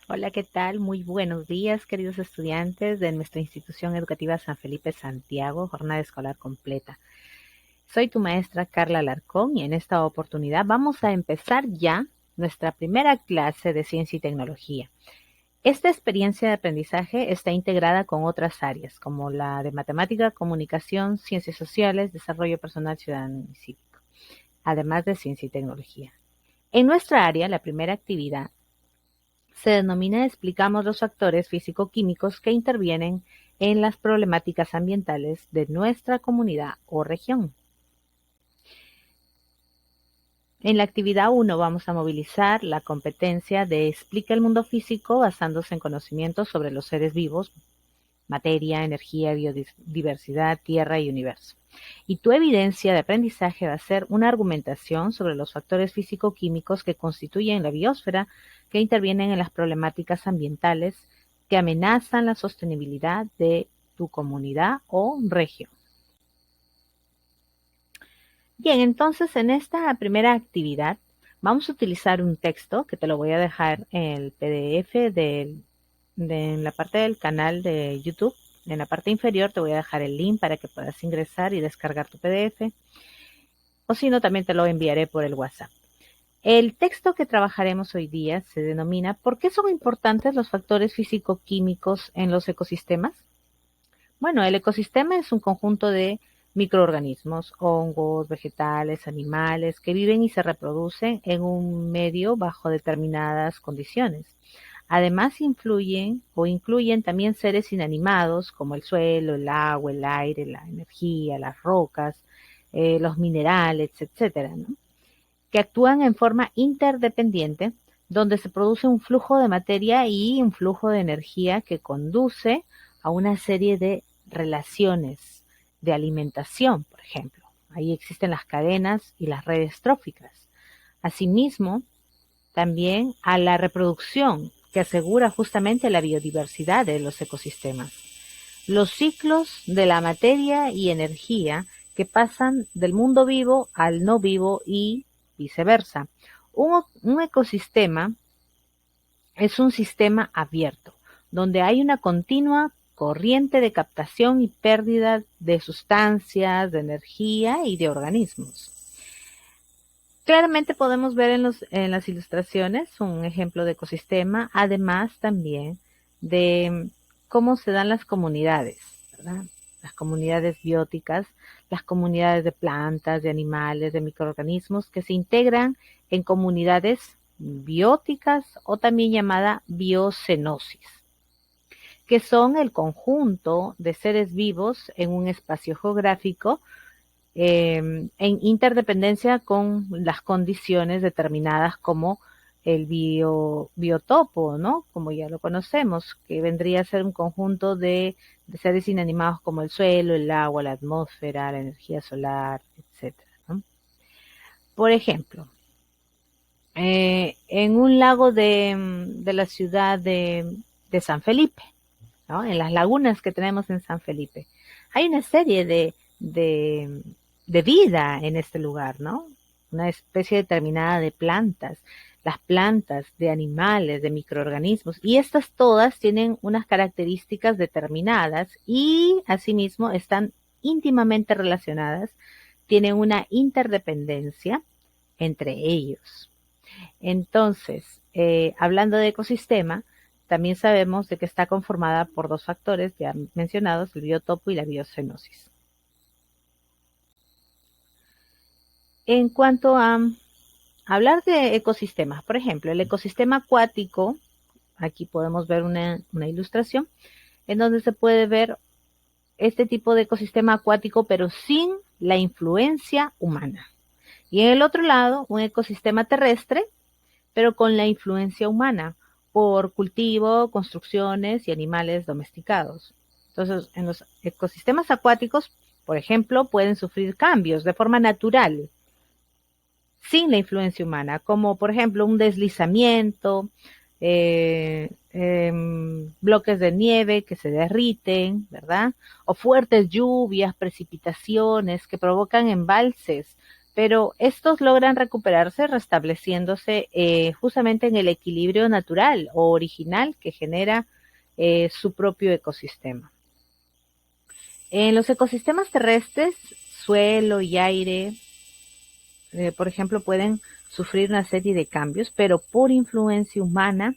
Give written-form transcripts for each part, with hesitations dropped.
Hola, ¿qué tal? Muy buenos días, queridos estudiantes de nuestra institución educativa San Felipe Santiago, jornada escolar completa. Soy tu maestra Carla Alarcón y en esta oportunidad vamos a empezar ya nuestra primera clase de ciencia y tecnología. Esta experiencia de aprendizaje está integrada con otras áreas, como la de matemática, comunicación, ciencias sociales, desarrollo personal, ciudadano y cívico, además de ciencia y tecnología. En nuestra área, la primera actividad se denomina explicamos los factores físico-químicos que intervienen en las problemáticas ambientales de nuestra comunidad o región. En la actividad 1 vamos a movilizar la competencia de explica el mundo físico basándose en conocimientos sobre los seres vivos, materia, energía, biodiversidad, tierra y universo. Y tu evidencia de aprendizaje va a ser una argumentación sobre los factores físico-químicos que constituyen la biosfera que intervienen en las problemáticas ambientales que amenazan la sostenibilidad de tu comunidad o región. Bien, entonces en esta primera actividad vamos a utilizar un texto que te lo voy a dejar en el PDF en la parte del canal de YouTube. En la parte inferior te voy a dejar el link para que puedas ingresar y descargar tu PDF. O si no, también te lo enviaré por el WhatsApp. El texto que trabajaremos hoy día se denomina ¿Por qué son importantes los factores físico-químicos en los ecosistemas? Bueno, el ecosistema es un conjunto de microorganismos, hongos, vegetales, animales que viven y se reproducen en un medio bajo determinadas condiciones. Además influyen o incluyen también seres inanimados como el suelo, el agua, el aire, la energía, las rocas, los minerales, etcétera, ¿no? Que actúan en forma interdependiente, donde se produce un flujo de materia y un flujo de energía que conduce a una serie de relaciones de alimentación, por ejemplo. Ahí existen las cadenas y las redes tróficas. Asimismo, también a la reproducción que asegura justamente la biodiversidad de los ecosistemas. Los ciclos de la materia y energía que pasan del mundo vivo al no vivo y viceversa. Un ecosistema es un sistema abierto, donde hay una continua corriente de captación y pérdida de sustancias, de energía y de organismos. Claramente podemos ver en las ilustraciones un ejemplo de ecosistema, además también de cómo se dan las comunidades, ¿verdad? Las comunidades bióticas, las comunidades de plantas, de animales, de microorganismos que se integran en comunidades bióticas o también llamada biocenosis, que son el conjunto de seres vivos en un espacio geográfico en interdependencia con las condiciones determinadas como el biotopo, ¿no? Como ya lo conocemos, que vendría a ser un conjunto de seres inanimados como el suelo, el agua, la atmósfera, la energía solar, etcétera, ¿no? Por ejemplo, en un lago de la ciudad de San Felipe, ¿no? En las lagunas que tenemos en San Felipe, hay una serie de vida en este lugar, ¿no? Una especie determinada de plantas, las plantas, de animales, de microorganismos, y estas todas tienen unas características determinadas y asimismo están íntimamente relacionadas, tienen una interdependencia entre ellos. Entonces, hablando de ecosistema, también sabemos de que está conformada por dos factores ya mencionados, el biotopo y la biocenosis. En cuanto a hablar de ecosistemas, por ejemplo, el ecosistema acuático, aquí podemos ver una ilustración en donde se puede ver este tipo de ecosistema acuático, pero sin la influencia humana. Y en el otro lado, un ecosistema terrestre, pero con la influencia humana por cultivo, construcciones y animales domesticados. Entonces, en los ecosistemas acuáticos, por ejemplo, pueden sufrir cambios de forma natural, sin la influencia humana, como por ejemplo un deslizamiento, bloques de nieve que se derriten, ¿verdad? O fuertes lluvias, precipitaciones que provocan embalses, pero estos logran recuperarse restableciéndose justamente en el equilibrio natural o original que genera su propio ecosistema. En los ecosistemas terrestres, suelo y aire, por ejemplo, pueden sufrir una serie de cambios, pero por influencia humana,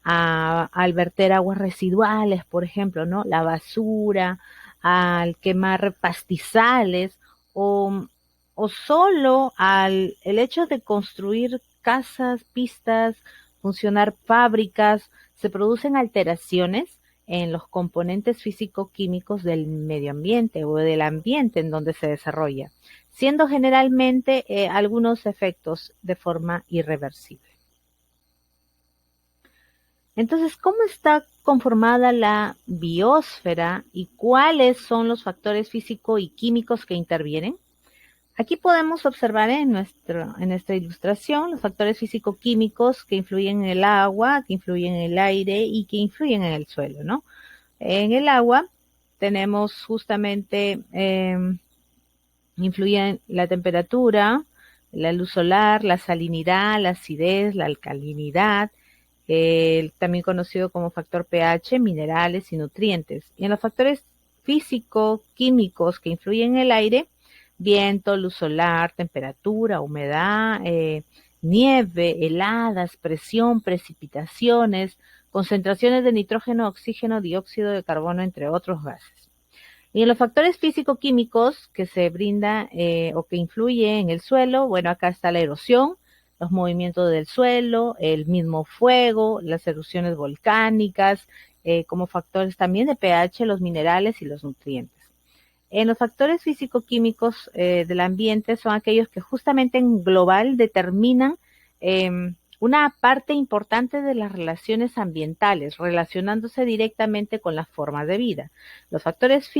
al verter aguas residuales, por ejemplo, ¿no? La basura, al quemar pastizales o, o solo al el hecho de construir casas, pistas, funcionar fábricas, se producen alteraciones en los componentes físico-químicos del medio ambiente o del ambiente en donde se desarrolla, siendo generalmente algunos efectos de forma irreversible. Entonces, ¿cómo está conformada la biosfera y cuáles son los factores físicos y químicos que intervienen? Aquí podemos observar en nuestra ilustración los factores físico-químicos que influyen en el agua, que influyen en el aire y que influyen en el suelo, ¿no? En el agua tenemos justamente, influyen la temperatura, la luz solar, la salinidad, la acidez, la alcalinidad, también conocido como factor pH, minerales y nutrientes. Y en los factores físico-químicos que influyen en el aire, viento, luz solar, temperatura, humedad, nieve, heladas, presión, precipitaciones, concentraciones de nitrógeno, oxígeno, dióxido de carbono, entre otros gases. Y en los factores físico-químicos que se brinda o que influyen en el suelo, bueno, acá está la erosión, los movimientos del suelo, el mismo fuego, las erupciones volcánicas, como factores también de pH, los minerales y los nutrientes. En los factores físico-químicos del ambiente son aquellos que justamente en global determinan una parte importante de las relaciones ambientales, relacionándose directamente con las formas de vida. Los factores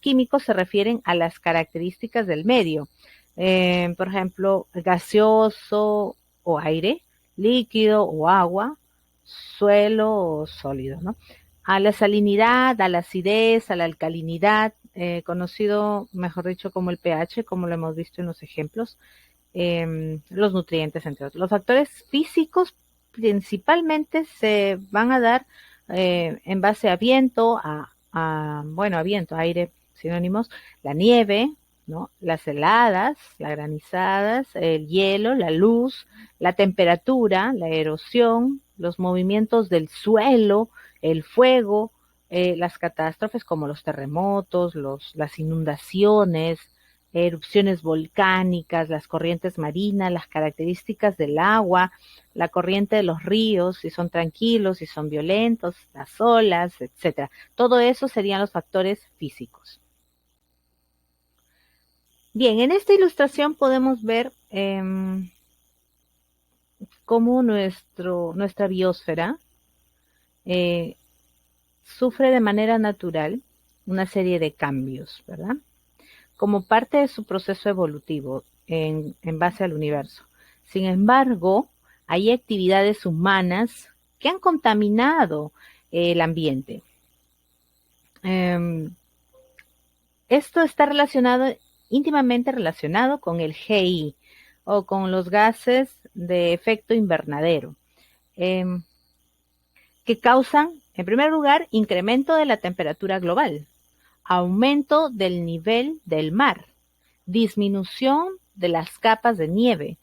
químicos se refieren a las características del medio, por ejemplo, gaseoso o aire, líquido o agua, suelo o sólido, ¿no? A la salinidad, a la acidez, a la alcalinidad, conocido, mejor dicho, como el pH, como lo hemos visto en los ejemplos, los nutrientes, entre otros. Los factores físicos principalmente se van a dar en base a viento, a viento, aire, sinónimos, la nieve, ¿no? Las heladas, las granizadas, el hielo, la luz, la temperatura, la erosión, los movimientos del suelo, el fuego, las catástrofes como los terremotos, las inundaciones, erupciones volcánicas, las corrientes marinas, las características del agua, la corriente de los ríos, si son tranquilos, si son violentos, las olas, etcétera. Todo eso serían los factores físicos. Bien, en esta ilustración podemos ver cómo nuestra biosfera sufre de manera natural una serie de cambios, ¿verdad? Como parte de su proceso evolutivo en base al universo. Sin embargo, hay actividades humanas que han contaminado el ambiente. Esto está íntimamente relacionado con el GI o con los gases de efecto invernadero, que causan, en primer lugar, incremento de la temperatura global, aumento del nivel del mar, disminución de las capas de nieve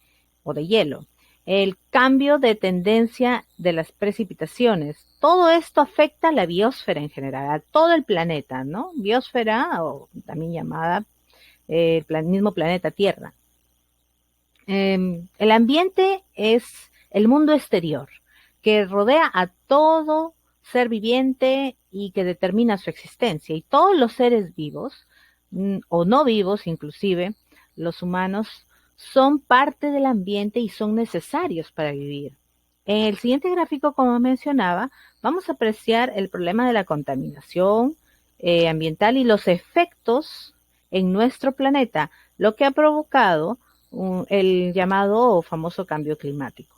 o de hielo, el cambio de tendencia de las precipitaciones. Todo esto afecta a la biosfera en general, a todo el planeta, ¿no? Biosfera, o también llamada mismo planeta Tierra. El ambiente es el mundo exterior que rodea a todo ser viviente y que determina su existencia. Y todos los seres vivos, o no vivos inclusive, los humanos, son parte del ambiente y son necesarios para vivir. En el siguiente gráfico, como mencionaba, vamos a apreciar el problema de la contaminación ambiental y los efectos en nuestro planeta, lo que ha provocado el llamado o famoso cambio climático.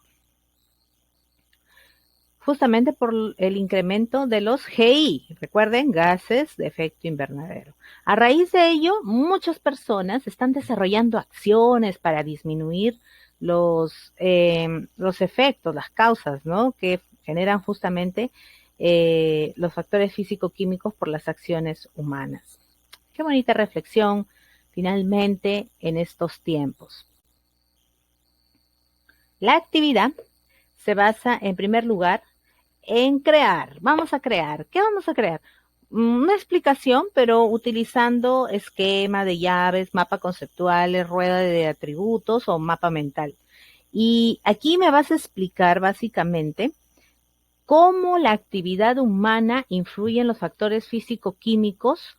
justamente por el incremento de los GI, recuerden, gases de efecto invernadero. A raíz de ello, muchas personas están desarrollando acciones para disminuir los efectos, las causas, ¿no?, que generan justamente los factores físico-químicos por las acciones humanas. Qué bonita reflexión, finalmente, en estos tiempos. La actividad se basa, en primer lugar, en crear. Vamos a crear. ¿Qué vamos a crear? Una explicación, pero utilizando esquema de llaves, mapa conceptuales, rueda de atributos o mapa mental. Y aquí me vas a explicar básicamente cómo la actividad humana influye en los factores físico-químicos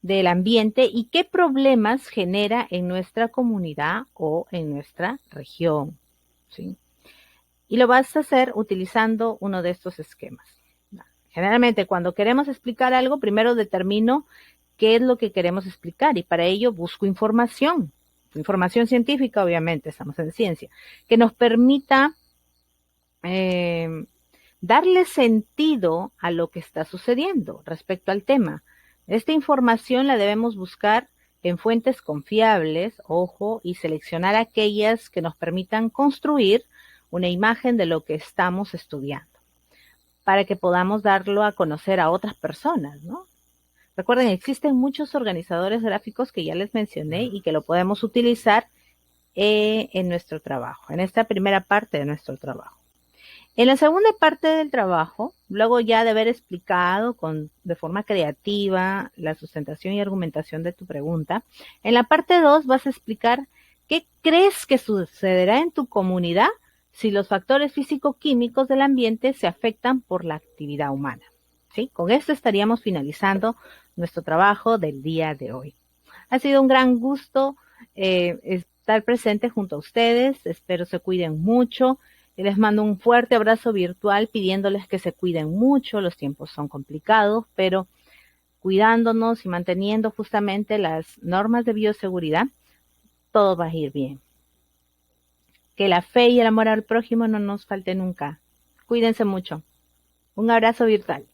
del ambiente y qué problemas genera en nuestra comunidad o en nuestra región, ¿sí? Y lo vas a hacer utilizando uno de estos esquemas. Generalmente, cuando queremos explicar algo, primero determino qué es lo que queremos explicar y para ello busco información científica, obviamente, estamos en ciencia, que nos permita darle sentido a lo que está sucediendo respecto al tema. Esta información la debemos buscar en fuentes confiables, ojo, y seleccionar aquellas que nos permitan construir una imagen de lo que estamos estudiando, para que podamos darlo a conocer a otras personas, ¿no? Recuerden, existen muchos organizadores gráficos que ya les mencioné y que lo podemos utilizar en nuestro trabajo, en esta primera parte de nuestro trabajo. En la segunda parte del trabajo, luego ya de haber explicado de forma creativa la sustentación y argumentación de tu pregunta, en la parte 2 vas a explicar qué crees que sucederá en tu comunidad si los factores físico-químicos del ambiente se afectan por la actividad humana. ¿Sí? Con esto estaríamos finalizando nuestro trabajo del día de hoy. Ha sido un gran gusto estar presente junto a ustedes. Espero se cuiden mucho. Les mando un fuerte abrazo virtual pidiéndoles que se cuiden mucho. Los tiempos son complicados, pero cuidándonos y manteniendo justamente las normas de bioseguridad, todo va a ir bien. Que la fe y el amor al prójimo no nos falte nunca. Cuídense mucho. Un abrazo virtual.